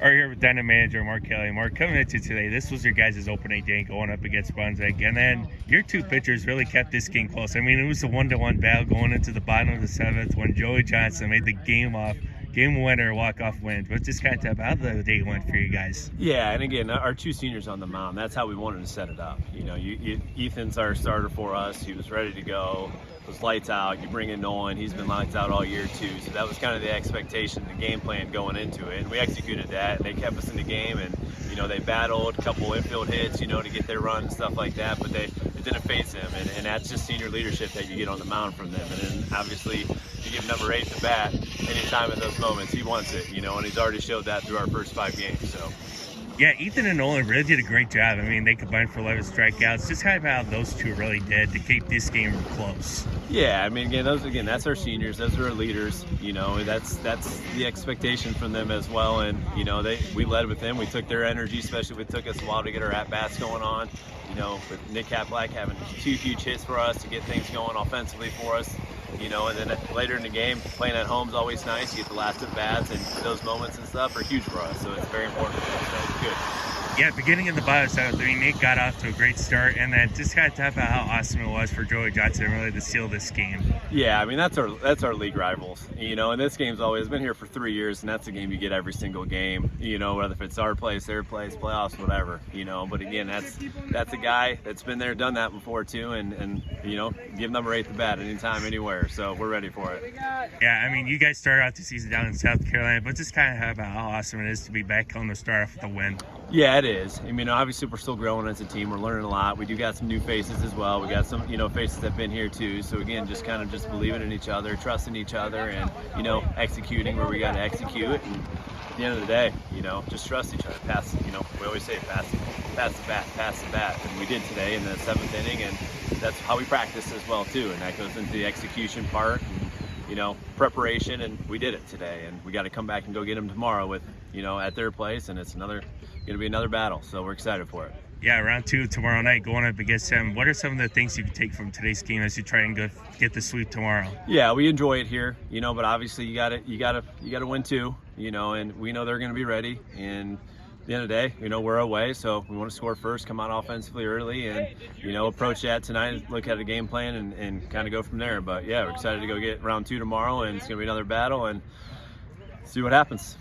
Are here with Denton manager Mark Kelly. Mark, coming at you today, this was your guys' opening day going up against Brunswick, and then your two pitchers really kept this game close. I mean, it was a 1-1 battle going into the bottom of the seventh when Joey Johnson made the game winner walk-off win. But just kind of tell how the day went for you guys. Yeah, and again, our two seniors on the mound, that's how we wanted to set it up. You know, Ethan's our starter for us. He was ready to go. It was lights out. You bring in Nolan. He's been lights out all year too. So that was kind of the expectation, the game plan going into it. And we executed that. And they kept us in the game. And, you know, they battled a couple infield hits, you know, to get their run and stuff like that. But it didn't phase them. And that's just senior leadership that you get on the mound from them. And then obviously you give number 8 the bat anytime in those moments. He wants it, you know, and he's already showed that through our first 5 games. So. Yeah, Ethan and Nolan really did a great job. I mean, they combined for 11 strikeouts. Just kind of how those two really did to keep this game close. Yeah, I mean, that's our seniors. Those are our leaders. You know, that's the expectation from them as well. And you know, we led with them. We took their energy, especially it took us a while to get our at bats going on. You know, with Nick Kaplak having 2 huge hits for us to get things going offensively for us. You know, and then later in the game, playing at home is always nice. You get the last at bats, and those moments and stuff are huge for us. So it's very important for us. So it's good. Yeah, beginning in the bottom seventh, I mean, Nick got off to a great start, and then just kind of talk about how awesome it was for Joey Johnson really to seal this game. Yeah, I mean that's our league rivals, you know, and this game's always been here for 3 years, and that's a game you get every single game, you know, whether if it's our place, their place, playoffs, whatever, you know. But again, that's a guy that's been there, done that before too, and you know, give number 8 the bat anytime, anywhere. So we're ready for it. Yeah, I mean, you guys started out the season down in South Carolina, but just kind of about how awesome it is to be back on the start off with a win. Yeah, it is. I mean, obviously we're still growing as a team. We're learning a lot. We do got some new faces as well. We got some, you know, faces that have been here too. So again, just kind of just believing in each other, trusting each other, and you know, executing where we got to execute. And at the end of the day, you know, just trust each other. Pass, you know, we always say pass the bat, and we did today in the 7th inning, and that's how we practice as well too. And that goes into the execution part. And, you know, preparation, and we did it today, and we got to come back and go get them tomorrow with, you know, at their place, and it's going to be another battle, so we're excited for it. Yeah, round 2 tomorrow night going up against them. What are some of the things you can take from today's game as you try and get the sweep tomorrow? Yeah, we enjoy it here, you know, but obviously you got to win too, you know, and we know they're going to be ready, and at the end of the day, you know, we're away, so we want to score first, come out offensively early, and, you know, approach that tonight, look at a game plan, and kind of go from there. But, yeah, we're excited to go get round 2 tomorrow, and it's going to be another battle, and see what happens.